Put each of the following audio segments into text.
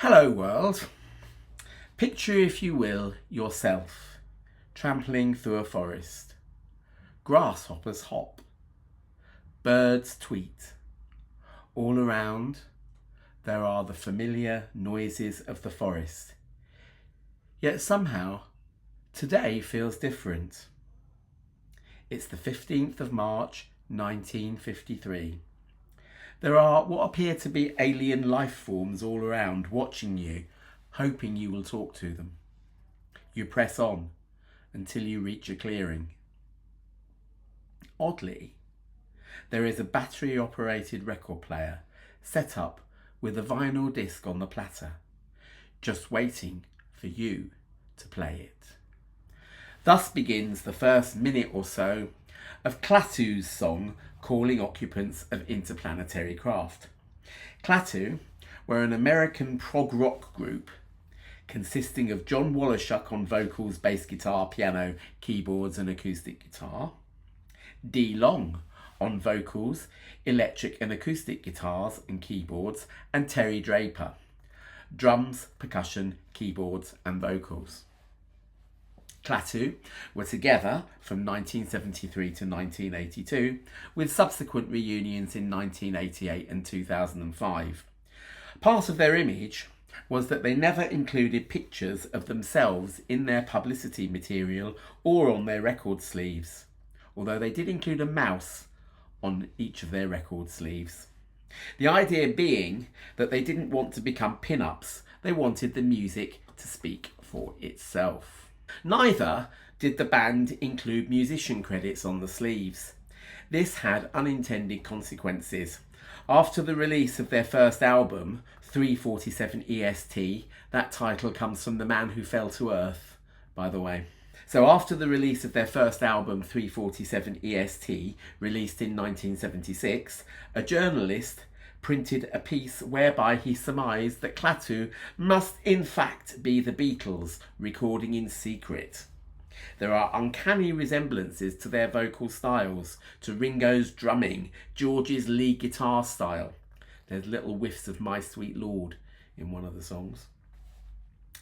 Hello world. Picture, if you will, yourself trampling through a forest. Grasshoppers hop, birds tweet. All around there are the familiar noises of the forest. Yet somehow today feels different. It's the 15th of March 1953. There are what appear to be alien life forms all around, watching you, hoping you will talk to them. You press on until you reach a clearing. Oddly, there is a battery-operated record player set up with a vinyl disc on the platter, just waiting for you to play it. Thus begins the first minute or so of Klaatu's song calling Occupants of Interplanetary Craft. Klaatu were an American prog rock group consisting of John Woloschuk on vocals, bass guitar, piano, keyboards and acoustic guitar, Dee Long on vocals, electric and acoustic guitars and keyboards, and Terry Draper, drums, percussion, keyboards and vocals. Klaatu were together from 1973 to 1982, with subsequent reunions in 1988 and 2005. Part of their image was that they never included pictures of themselves in their publicity material or on their record sleeves, although they did include a mouse on each of their record sleeves. The idea being that they didn't want to become pin-ups, they wanted the music to speak for itself. Neither did the band include musician credits on the sleeves. This had unintended consequences. After the release of their first album, 347 EST, that title comes from the man who fell to earth, by the way. So after the release of their first album, 347 EST, released in 1976, a journalist printed a piece whereby he surmised that Klaatu must in fact be the Beatles recording in secret. There are uncanny resemblances to their vocal styles, to Ringo's drumming, George's lead guitar style. There's little whiffs of My Sweet Lord in one of the songs.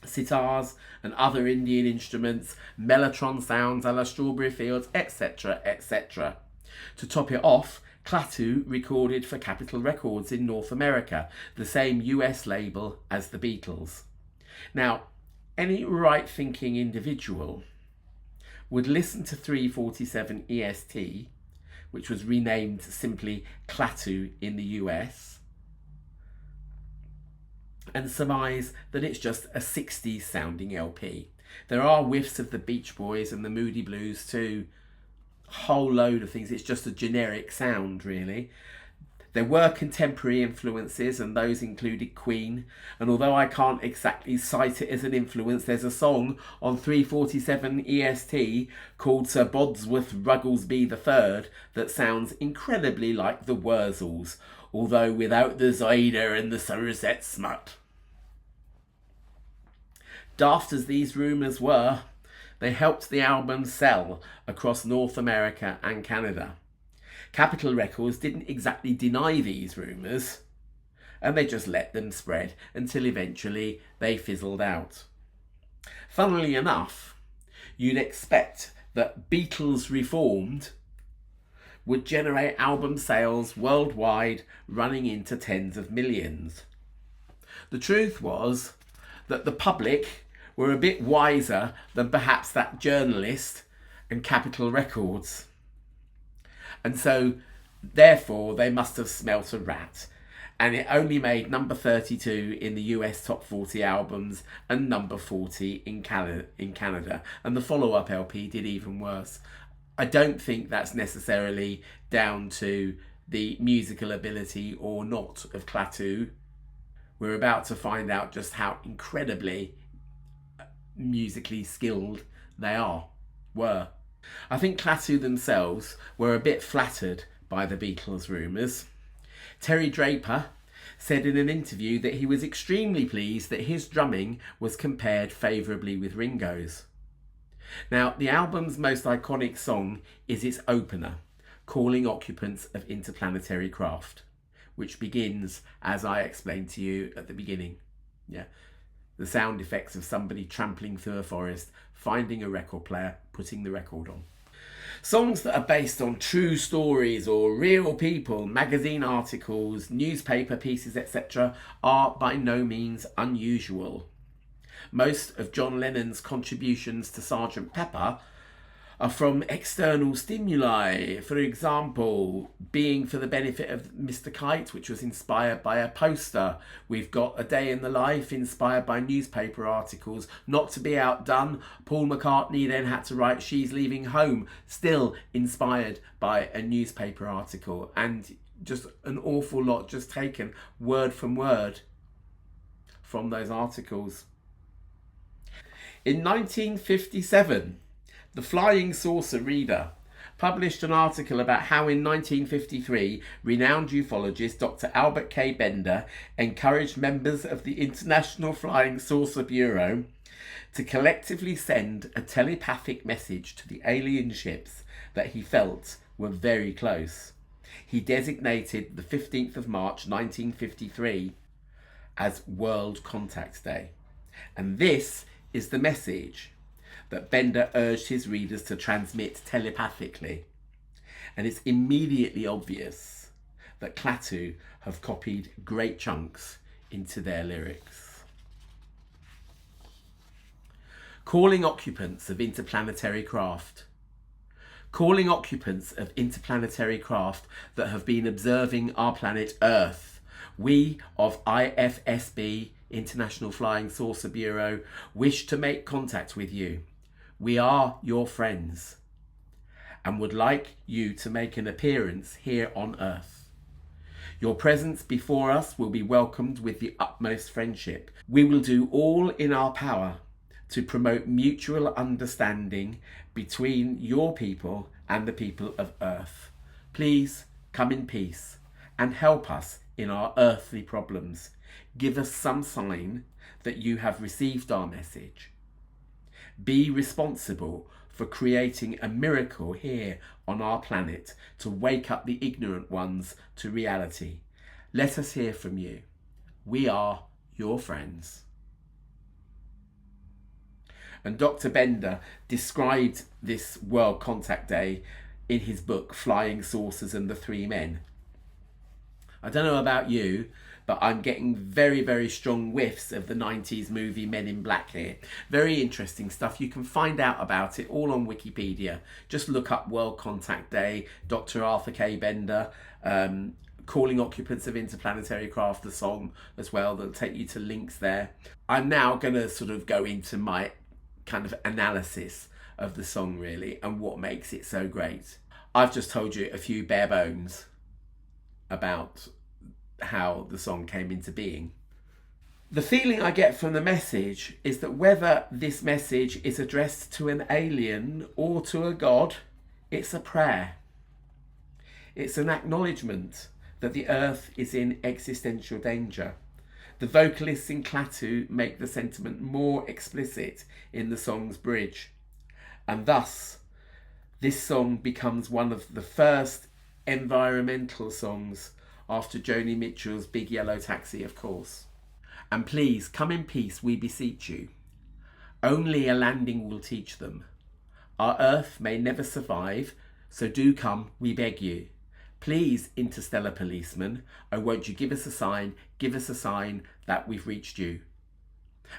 Sitars and other Indian instruments, mellotron sounds a la Strawberry Fields, etc, etc. To top it off, Klaatu recorded for Capitol Records in North America, the same US label as the Beatles. Now, any right-thinking individual would listen to 347 EST, which was renamed simply Klaatu in the US, and surmise that it's just a 60s sounding LP. There are whiffs of the Beach Boys and the Moody Blues too, whole load of things. It's just a generic sound, really. There were contemporary influences, and those included Queen, and although I can't exactly cite it as an influence, there's a song on 347 EST called Sir Bodsworth Rugglesby III that sounds incredibly like the Wurzels, although without the Zyder and the Somerset smut. Daft as these rumours were, they helped the album sell across North America and Canada. Capitol Records didn't exactly deny these rumours, and they just let them spread until eventually they fizzled out. Funnily enough, you'd expect that Beatles Reformed would generate album sales worldwide running into tens of millions. The truth was that the public were a bit wiser than perhaps that journalist and Capitol Records. And so, therefore, they must have smelt a rat. And it only made number 32 in the US Top 40 albums and number 40 in Canada. And the follow-up LP did even worse. I don't think that's necessarily down to the musical ability or not of Klaatu. We're about to find out just how incredibly musically skilled they were. I think Klaatu themselves were a bit flattered by the Beatles rumours. Terry Draper said in an interview that he was extremely pleased that his drumming was compared favourably with Ringo's. Now, the album's most iconic song is its opener, Calling Occupants of Interplanetary Craft, which begins as I explained to you at the beginning. Yeah, the sound effects of somebody trampling through a forest, finding a record player, putting the record on. Songs that are based on true stories or real people, magazine articles, newspaper pieces, etc., are by no means unusual. Most of John Lennon's contributions to Sgt. Pepper are from external stimuli. For example, Being for the Benefit of Mr. Kite, which was inspired by a poster. We've got A Day in the Life, inspired by newspaper articles. Not to be outdone, Paul McCartney then had to write She's Leaving Home, still inspired by a newspaper article. And just an awful lot just taken word from word from those articles. In 1957, the Flying Saucer Reader published an article about how in 1953 renowned ufologist Dr. Albert K. Bender encouraged members of the International Flying Saucer Bureau to collectively send a telepathic message to the alien ships that he felt were very close. He designated the 15th of March 1953 as World Contact Day. And this is the message that Bender urged his readers to transmit telepathically. And it's immediately obvious that Klaatu have copied great chunks into their lyrics. Calling occupants of interplanetary craft. Calling occupants of interplanetary craft that have been observing our planet Earth. We of IFSB, International Flying Saucer Bureau, wish to make contact with you. We are your friends and would like you to make an appearance here on Earth. Your presence before us will be welcomed with the utmost friendship. We will do all in our power to promote mutual understanding between your people and the people of Earth. Please come in peace and help us in our earthly problems. Give us some sign that you have received our message. Be responsible for creating a miracle here on our planet to wake up the ignorant ones to reality. Let us hear from you. We are your friends. And Dr. Bender described this World Contact Day in his book Flying Saucers and the Three Men. I don't know about you, but I'm getting very, very strong whiffs of the 90s movie Men in Black here. Very interesting stuff. You can find out about it all on Wikipedia. Just look up World Contact Day, Dr. Arthur K. Bender, Calling Occupants of Interplanetary Craft, the song as well. That'll take you to links there. I'm now going to sort of go into my kind of analysis of the song really and what makes it so great. I've just told you a few bare bones about how the song came into being. The feeling I get from the message is that whether this message is addressed to an alien or to a god, it's a prayer. It's an acknowledgement that the Earth is in existential danger. The vocalists in Klaatu make the sentiment more explicit in the song's bridge. And thus, this song becomes one of the first environmental songs after Joni Mitchell's Big Yellow Taxi, of course. And please, come in peace, we beseech you. Only a landing will teach them. Our Earth may never survive, so do come, we beg you. Please, interstellar policeman, oh won't you give us a sign that we've reached you.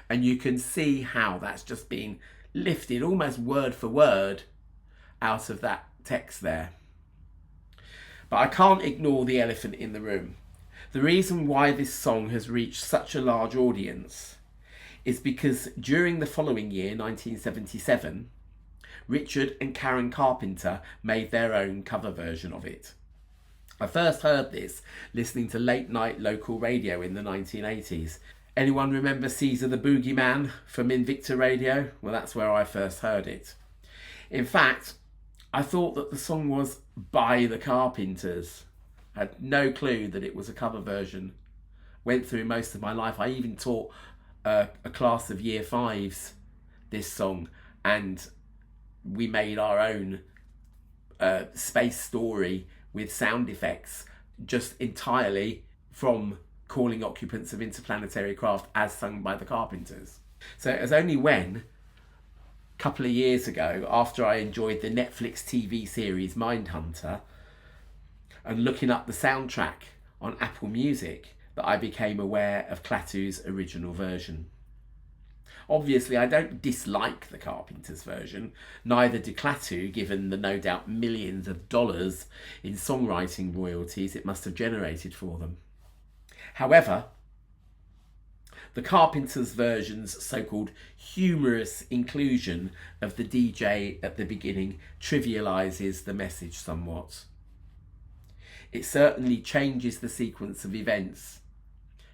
And you can see how that's just been lifted almost word for word out of that text there. But I can't ignore the elephant in the room. The reason why this song has reached such a large audience is because during the following year, 1977, Richard and Karen Carpenter made their own cover version of it. I first heard this listening to late night local radio in the 1980s. Anyone remember Caesar the Boogeyman from Invicta Radio? Well, that's where I first heard it. In fact, I thought that the song was by the Carpenters. I had no clue that it was a cover version. Went through most of my life. I even taught a class of year fives this song, and we made our own space story with sound effects just entirely from calling Occupants of Interplanetary Craft as sung by the Carpenters. So it was only when, a couple of years ago, after I enjoyed the Netflix TV series Mindhunter and looking up the soundtrack on Apple Music, that I became aware of Klaatu's original version. Obviously, I don't dislike the Carpenters version, neither do Klaatu, given the no doubt millions of dollars in songwriting royalties it must have generated for them. However, the Carpenters version's so-called humorous inclusion of the DJ at the beginning trivialises the message somewhat. It certainly changes the sequence of events,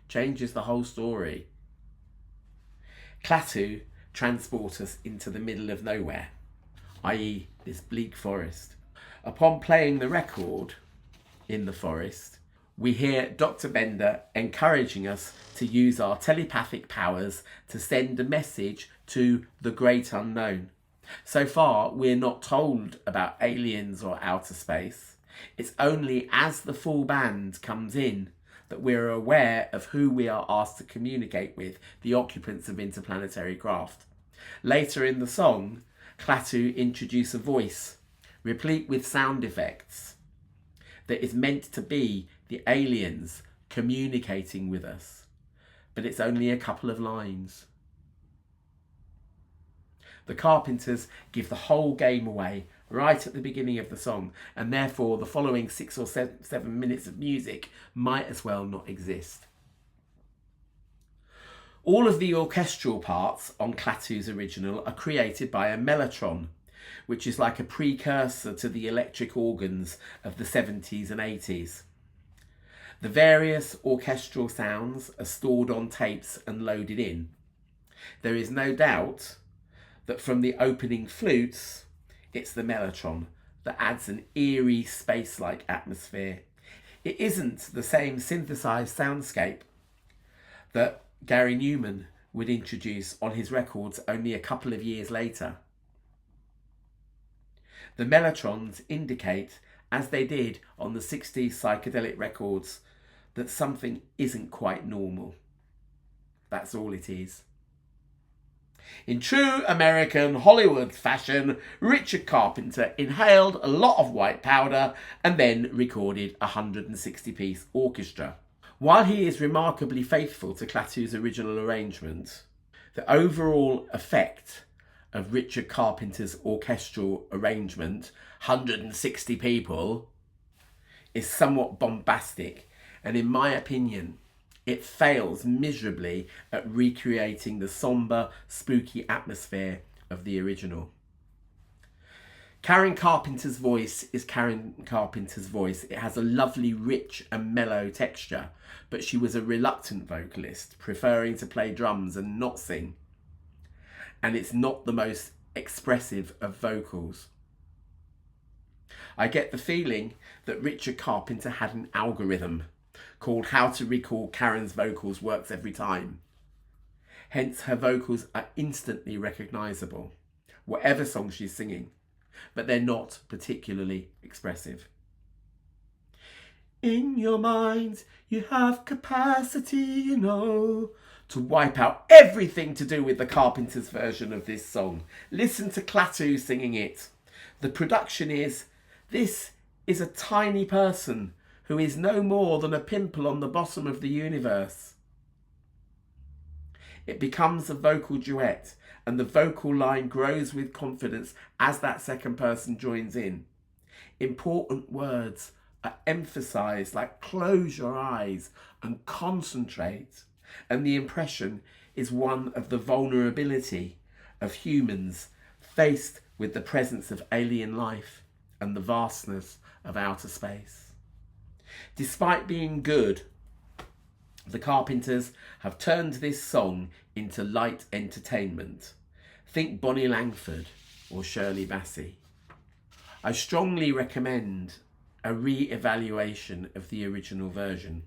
changes the whole story. Klaatu transports us into the middle of nowhere, i.e. this bleak forest. Upon playing the record in the forest, we hear Dr. Bender encouraging us to use our telepathic powers to send a message to the great unknown. So far, we're not told about aliens or outer space. It's only as the full band comes in that we're aware of who we are asked to communicate with, the occupants of Interplanetary Craft. Later in the song, Klaatu introduce a voice, replete with sound effects, that is meant to be the aliens communicating with us. But it's only a couple of lines. The Carpenters give the whole game away right at the beginning of the song, and therefore the following 6 or 7 minutes of music might as well not exist. All of the orchestral parts on Klaatu's original are created by a mellotron, which is like a precursor to the electric organs of the 70s and 80s. The various orchestral sounds are stored on tapes and loaded in. There is no doubt that from the opening flutes, it's the mellotron that adds an eerie space-like atmosphere. It isn't the same synthesized soundscape that Gary Newman would introduce on his records only a couple of years later. The mellotrons indicate, as they did on the 60s psychedelic records, that something isn't quite normal. That's all it is. In true American Hollywood fashion, Richard Carpenter inhaled a lot of white powder and then recorded a 160-piece orchestra. While he is remarkably faithful to Klaatu's original arrangement, the overall effect of Richard Carpenter's orchestral arrangement, 160 people, is somewhat bombastic, and in my opinion, it fails miserably at recreating the sombre, spooky atmosphere of the original. Karen Carpenter's voice is Karen Carpenter's voice. It has a lovely, rich and mellow texture, but she was a reluctant vocalist, preferring to play drums and not sing. And it's not the most expressive of vocals. I get the feeling that Richard Carpenter had an algorithm called How to Recall Karen's Vocals Works Every Time. Hence, her vocals are instantly recognisable, whatever song she's singing, but they're not particularly expressive. In your mind, you have capacity, you know, to wipe out everything to do with the Carpenters' version of this song. Listen to Klaatu singing it. The production is, this is a tiny person who is no more than a pimple on the bottom of the universe. It becomes a vocal duet, and the vocal line grows with confidence as that second person joins in. Important words are emphasised, like close your eyes and concentrate, and the impression is one of the vulnerability of humans faced with the presence of alien life and the vastness of outer space. Despite being good, the Carpenters have turned this song into light entertainment. Think Bonnie Langford or Shirley Bassey. I strongly recommend a re-evaluation of the original version.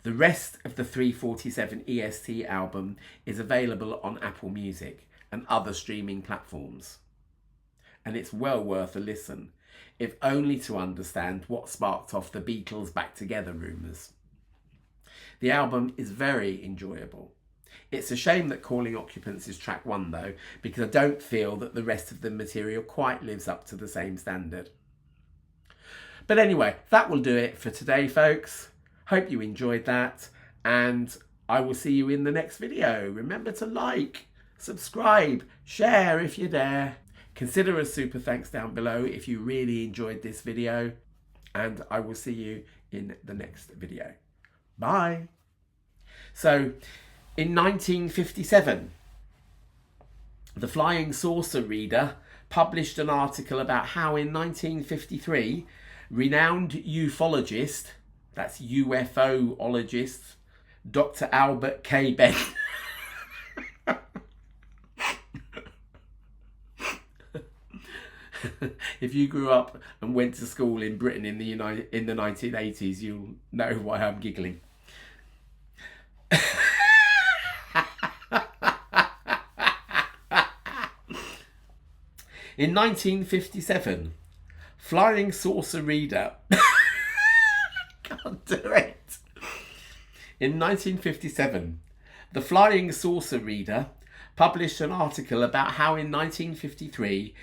The rest of the 347 EST album is available on Apple Music and other streaming platforms. And it's well worth a listen, if only to understand what sparked off the Beatles back together rumours. The album is very enjoyable. It's a shame that Calling Occupants is track 1 though, because I don't feel that the rest of the material quite lives up to the same standard. But anyway, that will do it for today, folks. Hope you enjoyed that, and I will see you in the next video. Remember to like, subscribe, share if you dare. Consider a super thanks down below if you really enjoyed this video, and I will see you in the next video. Bye. So, in 1957, the Flying Saucer Reader published an article about how in 1953, renowned ufologist, that's UFO-ologist, Dr. Albert K. Ben. If you grew up and went to school in Britain in the 1980s, you'll know why I'm giggling. In 1957, Flying Saucer Reader can't do it. In 1957, the Flying Saucer Reader published an article about how in 1953